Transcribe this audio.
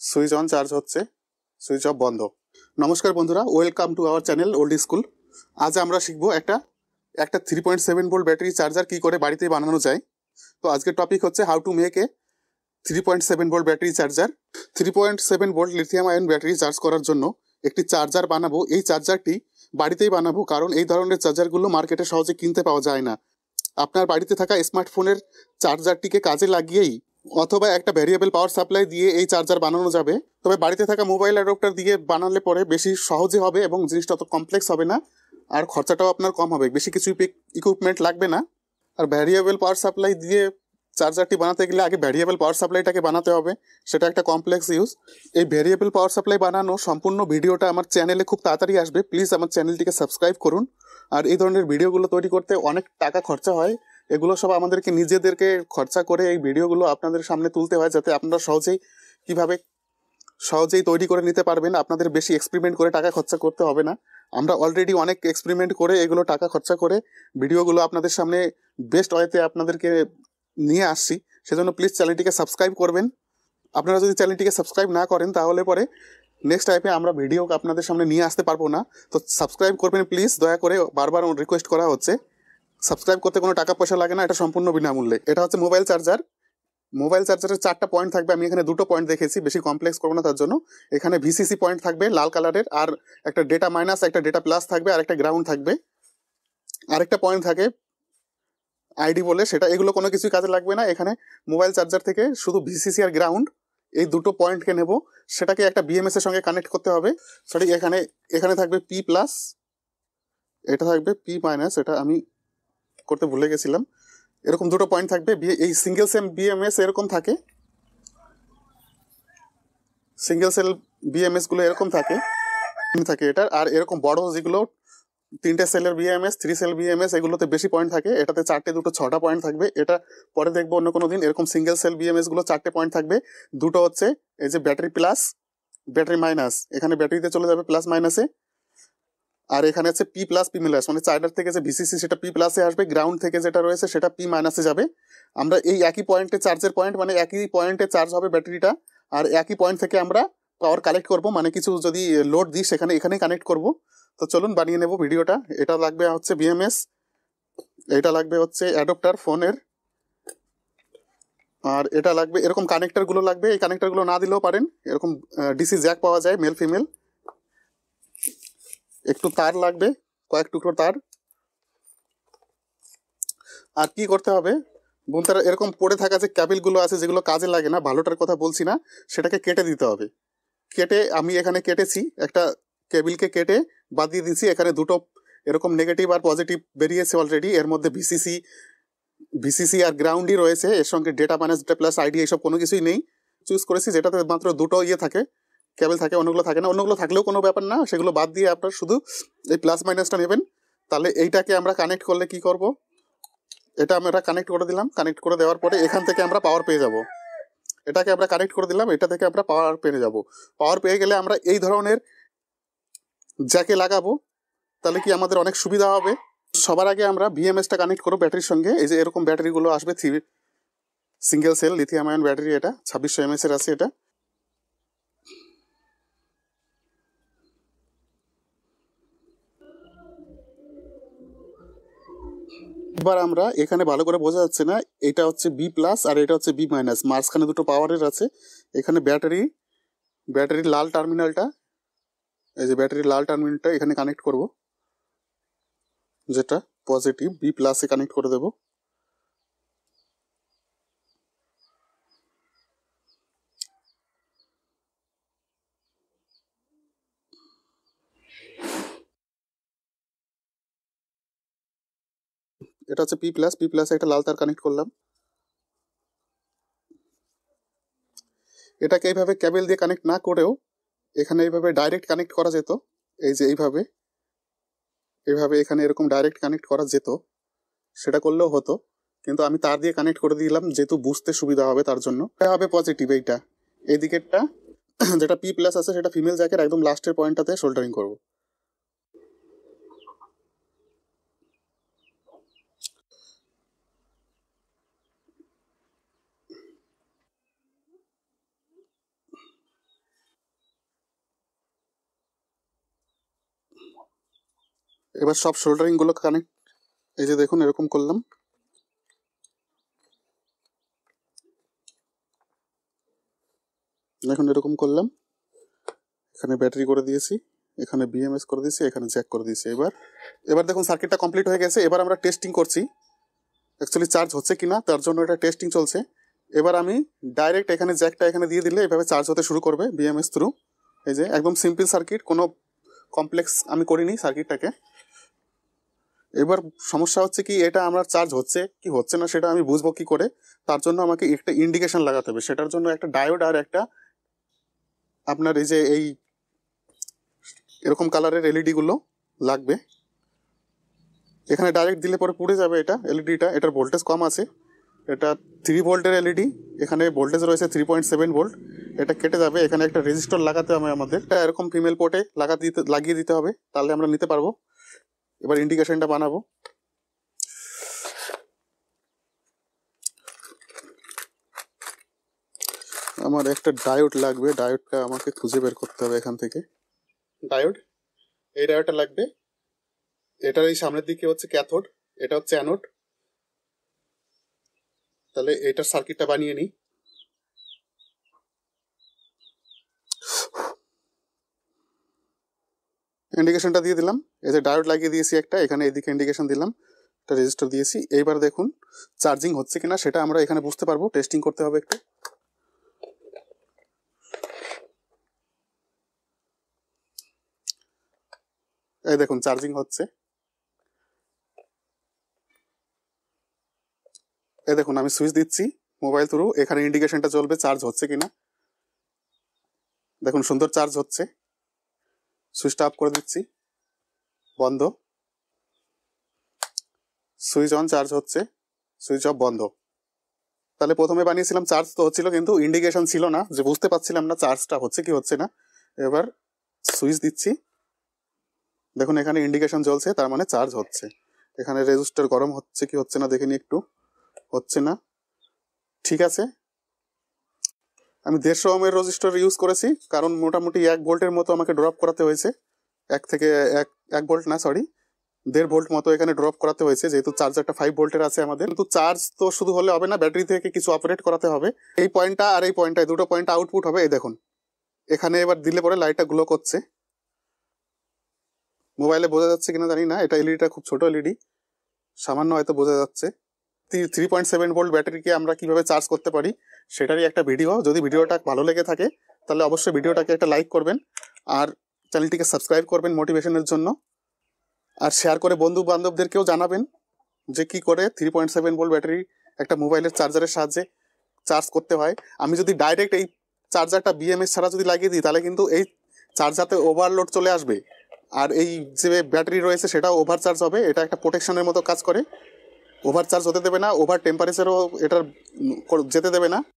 Switch on charge হচ্ছে, switch off বন্ধ। নমস্কার বন্ধুরা, welcome to our channel old school. আজ আমরা শিখবো একটা 3.7 ভোল্ট ব্যাটারি চার্জার কি করে বাড়িতেই বানানো যায়। তো আজকের টপিক হচ্ছে how to make a 3.7 volt battery charger. 3.7 volt lithium ion battery charge করার জন্য একটি চার্জার বানাবো। এই চার্জারটি বাড়িতেই বানাবো, কারণ এই ধরনের চার্জারগুলো মার্কেটে সহজে কিনতে পাওয়া যায় না। আপনার বাড়িতে থাকা স্মার্টফোনের চার্জারটিকে কাজে লাগিয়েই অথবা একটা ভ্যারিয়েবল পাওয়ার সাপ্লাই দিয়ে এই চার্জার বানানো যাবে। তবে বাড়িতে থাকা মোবাইল অ্যাডাপ্টার দিয়ে বানালে পরে বেশি সহজে হবে এবং জিনিসটা অত কমপ্লেক্স হবে না, আর খরচাটাও আপনার কম হবে, বেশি কিছু ইকুইপমেন্ট লাগবে না। আর ভ্যারিয়েবল পাওয়ার সাপ্লাই দিয়ে চার্জারটি বানাতে গেলে আগে ভ্যারিয়েবল পাওয়ার সাপ্লাইটাকে বানাতে হবে, সেটা একটা কমপ্লেক্স ইউজ। এই ভ্যারিয়েবল পাওয়ার সাপ্লাই বানানো সম্পূর্ণ ভিডিওটা আমার চ্যানেলে খুব তাড়াতাড়ি আসবে, প্লিজ আমার চ্যানেলটিকে সাবস্ক্রাইব করুন। আর এই ধরনের ভিডিওগুলো তৈরি করতে অনেক টাকা খরচা হয়, এগুলো সব আমাদেরকে নিজেদেরকে খরচা করে এই ভিডিওগুলো আপনাদের সামনে তুলতে হয়, যাতে আপনারা সহজেই তৈরি করে নিতে পারবেন। আপনাদের বেশি এক্সপেরিমেন্ট করে টাকা খরচা করতে হবে না। আমরা অলরেডি অনেক এক্সপেরিমেন্ট করে এগুলো টাকা খরচা করে ভিডিওগুলো আপনাদের সামনে বেস্ট ওয়েতে আপনাদেরকে নিয়ে আসছি। সেজন্য প্লিজ চ্যানেলটিকে সাবস্ক্রাইব করবেন। আপনারা যদি চ্যানেলটিকে সাবস্ক্রাইব না করেন তাহলে পরে নেক্সট টাইপে আমরা ভিডিও আপনাদের সামনে নিয়ে আসতে পারবো না। তো সাবস্ক্রাইব করবেন প্লিজ, দয়া করে, বারবার রিকোয়েস্ট করা হচ্ছে। সাবস্ক্রাইব করতে কোনো টাকা পয়সা লাগে না, এটা সম্পূর্ণ বিনামূল্যে। এটা হচ্ছে মোবাইল চার্জার। মোবাইল চার্জারের 4টা পয়েন্ট থাকবে, আমি এখানে 2টো পয়েন্ট দেখেছি, বেশি কমপ্লেক্স করবো না তার জন্য। এখানে ভিসিসি পয়েন্ট থাকবে লাল কালারের, আর একটা ডেটা মাইনাস, একটা ডেটা প্লাস থাকবে, আর একটা গ্রাউন্ড থাকবে। আরেকটা পয়েন্ট থাকে আইডি বলে, সেটা এগুলো কোনো কিছুই কাজে লাগবে না। এখানে মোবাইল চার্জার থেকে শুধু ভিসিসি আর গ্রাউন্ড, এই 2টো পয়েন্টকে নেব, সেটাকে একটা বিএমএস এর সঙ্গে কানেক্ট করতে হবে। সরি, এখানে থাকবে পি প্লাস, এটা থাকবে পি মাইনাস, এটা আমি করতে ভুলে গেছিলাম। এরকম 2টো পয়েন্ট থাকবে। এই সিঙ্গেল সেল বিএমএস এরকম থাকে, সিঙ্গেল সেল বিএমএস গুলো এরকম থাকে এটা। আর এরকম বড় যেগুলো 3টে সেলের বিএমএস, 3 সেল বিএমএস, এগুলোতে বেশি পয়েন্ট থাকে। এটাতে 4টে, 2টো 6টা পয়েন্ট থাকবে। এটা পরে দেখবো অন্য কোনো দিন। এরকম সিঙ্গেল সেল বিএমএস গুলো 4টে পয়েন্ট থাকবে। 2টো হচ্ছে এই যে ব্যাটারি প্লাস, ব্যাটারি মাইনাস, এখানে ব্যাটারিতে চলে যাবে প্লাস মাইনাসে। আর এখানে আছে পি প্লাস পি মাইনাস, মানে চার্জার থেকে যে ভিসিসি সেটা পি প্লাসে আসবে, গ্রাউন্ড থেকে যেটা রয়েছে সেটা পি মাইনাসে যাবে। আমরা এই একই পয়েন্টে চার্জের পয়েন্ট, মানে একই পয়েন্টে চার্জ হবে ব্যাটারিটা, আর একই পয়েন্ট থেকে আমরা পাওয়ার কালেক্ট করব, মানে কিছু যদি লোড দিই এখানেই কানেক্ট করব। তো চলুন বানিয়ে নেব ভিডিওটা। এটা লাগবে হচ্ছে বিএমএস, এটা লাগবে হচ্ছে অ্যাডাপ্টার ফোনের, আর এটা লাগবে এরকম কানেক্টর গুলো লাগবে। এই কানেক্টর গুলো না দিলেও পারেন, এরকম ডিসি জ্যাক পাওয়া যায়, মেল ফিমেল। একটু তার লাগবে, কয়েক টুকরো তার। আর কি করতে হবে বন্ধুরা, এরকম পড়ে থাকা যে ক্যাবেলগুলো আছে যেগুলো কাজে লাগে না, ভালোটার কথা বলছি না, সেটাকে কেটে দিতে হবে। আমি এখানে কেটেছি, একটা কেবিলকে কেটে বাদ দিয়ে দিচ্ছি। এখানে 2টো এরকম নেগেটিভ আর পজিটিভ বেরিয়েছে অলরেডি। এর মধ্যে ভিসিসি আর গ্রাউন্ডই রয়েছে, এর সঙ্গে data minus, data plus, ID এইসব কোনো কিছুই নেই। চুজ করেছি যেটাতে মাত্র 2টো থাকে, কেবল থাকে, অন্যগুলো থাকে না। অন্যগুলো থাকলেও কোনো ব্যাপার না, সেগুলো বাদ দিয়ে আপনার শুধু এই প্লাস মাইনাসটা নেবেন। তাহলে এইটাকে আমরা কানেক্ট করলে কি করব, এটা আমরা কানেক্ট করে দিলাম। কানেক্ট করে দেওয়ার পরে এখান থেকে আমরা পাওয়ার পেয়ে যাব। এটাকে আমরা কানেক্ট করে দিলাম, এটা থেকে আমরা পাওয়ার পেয়ে যাব। পাওয়ার পেয়ে গেলে আমরা এই ধরনের জ্যাকে লাগাবো, তাহলে কি আমাদের অনেক সুবিধা হবে। সবার আগে আমরা বিএমএসটা কানেক্ট করবো ব্যাটারির সঙ্গে। এই যে এরকম ব্যাটারিগুলো আসবে, single cell lithium ion battery, এটা 2600 mAh এর আছে এটা। এবার আমরা এখানে ভালো করে বোঝা যাচ্ছে না, এটা হচ্ছে বি প্লাস আর এটা হচ্ছে বি মাইনাস, মাঝখানে 2টো পাওয়ারের আছে। এখানে ব্যাটারির লাল টার্মিনালটা, এই যে ব্যাটারির লাল টার্মিনালটা এখানে কানেক্ট করব, যেটা পজিটিভ, বি প্লাসে কানেক্ট করে দেব। এটা হচ্ছে পি প্লাসে একটা লাল তার কানেক্ট করলাম। এটাকে এইভাবে কেবল দিয়ে কানেক্ট না করেও এখানে এইভাবে ডাইরেক্ট কানেক্ট করা যেত। এই যে এইভাবে এখানে এরকম ডাইরেক্ট কানেক্ট করা যেত, সেটা করলেও হতো, কিন্তু আমি তার দিয়ে কানেক্ট করে দিলাম যেহেতু বুঝতে সুবিধা হবে তার জন্য। এটা হবে পজিটিভ, এইটা এই দিকেরটা যেটা পি প্লাস আছে সেটা ফিমেল জ্যাকের একদম লাস্টের পয়েন্টটাতে সোল্ডারিং করব। এবার সব সোল্ডারিংগুলো কানেক্ট, এই যে দেখুন এরকম করলাম। দেখুন এরকম করলাম, এখানে ব্যাটারি করে দিয়েছি, এখানে বিএমএস করে দিয়েছি, এখানে জ্যাক করে দিয়েছি। এবার দেখুন সার্কিটটা কমপ্লিট হয়ে গেছে। এবার আমরা টেস্টিং করছি অ্যাকচুয়ালি চার্জ হচ্ছে কিনা, তার জন্য এটা টেস্টিং চলছে। এবার আমি ডাইরেক্ট এখানে জ্যাকটা এখানে দিয়ে দিলে এভাবে চার্জ হতে শুরু করবে বিএমএস থ্রু। এই যে একদম সিম্পল সার্কিট, কোনো কমপ্লেক্স আমি করিনি সার্কিটটাকে। এবার সমস্যা হচ্ছে কি, এটা আমার চার্জ হচ্ছে কি হচ্ছে না সেটা আমি বুঝবো কি করে? তার জন্য আমাকে একটা ইন্ডিকেশন লাগাতে হবে। সেটার জন্য একটা ডায়োড আর একটা আপনার এই যে এই এরকম কালারের এলইডি গুলো লাগবে। এখানে ডাইরেক্ট দিলে পরে পুড়ে যাবে এটা এলইডিটা। এটার ভোল্টেজ কম আছে, এটা 3 ভোল্টের এলইডি, এখানে ভোল্টেজ রয়েছে 3.7 ভোল্ট। এটা কেটে যাবে। এখানে একটা রেজিস্টর লাগাতে হবে আমাদের, এটা এরকম ফিমেল পোর্টে লাগিয়ে দিতে হবে, তাহলে আমরা নিতে পারবো। এবার ইন্ডিকেশনটা বানাবো। আমার একটা ডায়োড লাগবে, ডায়োডটা আমাকে খুঁজে বের করতে হবে এখান থেকে। ডায়োড, এই ডায়োডটা লাগবে। এটার এই সামনের দিকে হচ্ছে ক্যাথোড, এটা হচ্ছে অ্যানোড। তাহলে এটার সার্কিটটা বানিয়ে নিই। ইন্ডিকেশনটা দিয়ে দিলাম, এই যে ডায়োড লাগিয়ে দিয়েছি একটা, এখানে এদিকে ইন্ডিকেশন দিলাম, একটা রেজিস্টার দিয়েছি। এইবার দেখুন চার্জিং হচ্ছে কিনা সেটা আমরা এখানে বুঝতে পারবো, টেস্টিং করতে হবে একটু। এই দেখুন চার্জিং হচ্ছে। এই দেখুন আমি সুইচ দিচ্ছি মোবাইল থ্রু, এখানে ইন্ডিকেশনটা চলবে চার্জ হচ্ছে কিনা। দেখুন সুন্দর চার্জ হচ্ছে। সুইচটা অফ করে দিচ্ছি, বন্ধ। সুইচ অন, চার্জ হচ্ছে, সুইচ অফ, বন্ধ। তাহলে প্রথমে বানিয়েছিলাম চার্জ তো হচ্ছিল, কিন্তু ইন্ডিকেশন ছিল না, যে বুঝতে পারছিলাম না চার্জটা হচ্ছে কি হচ্ছে না। এবার সুইচ দিচ্ছি, দেখুন এখানে ইন্ডিকেশন জ্বলছে, তার মানে চার্জ হচ্ছে। এখানে রেজিস্টার গরম হচ্ছে কি হচ্ছে না দেখে নি একটু, হচ্ছে না, ঠিক আছে। আমি 150 ওহমের রেজিস্টার ইউজ করেছি, কারণ মোটামুটি 1 ভোল্টের মতো আমাকে ড্রপ করাতে হয়েছে। 1 ভোল্ট না, সরি, 1.5 ভোল্ট মতো এখানে ড্রপ করাতে হয়েছে, যেহেতু চার্জারটা 5 ভোল্টের আছে আমাদের। কিন্তু চার্জ তো শুধু হলে হবে না, ব্যাটারি থেকে কিছু অপারেট করাতে হবে। এই পয়েন্টটা আর এই পয়েন্টটা, দুটো পয়েন্ট আউটপুট হবে। এই দেখুন এখানে এবার দিলে পরে লাইটটা গ্লো করছে। মোবাইলে বোঝা যাচ্ছে কিনা জানি না, এটা এলইডিটা খুব ছোট এলইডি, সামান্য হয়তো বোঝা যাচ্ছে। 3.7 ভোল্ট ব্যাটারিকে আমরা কিভাবে চার্জ করতে পারি সেটারই একটা ভিডিও। যদি ভিডিওটা ভালো লেগে থাকে তাহলে অবশ্যই ভিডিওটাকে একটা লাইক করবেন, আর চ্যানেলটিকে সাবস্ক্রাইব করবেন মোটিভেশনের জন্য, আর শেয়ার করে বন্ধু বান্ধবদেরকেও জানাবেন যে কি করে 3.7 ভোল্ট ব্যাটারি একটা মোবাইলের চার্জারের সাহায্যে চার্জ করতে হয়। আমি যদি ডাইরেক্ট এই চার্জারটা বিএমএস ছাড়া যদি লাগিয়ে দিই, তাহলে কিন্তু এই চার্জারতে ওভারলোড চলে আসবে, আর এই যে ব্যাটারি রয়েছে সেটাও ওভার চার্জ হবে। এটা একটা প্রোটেকশনের মতো কাজ করে, ওভার চার্জ হতে দেবে না, ওভার টেম্পারেচারও এটা যেতে দেবে না।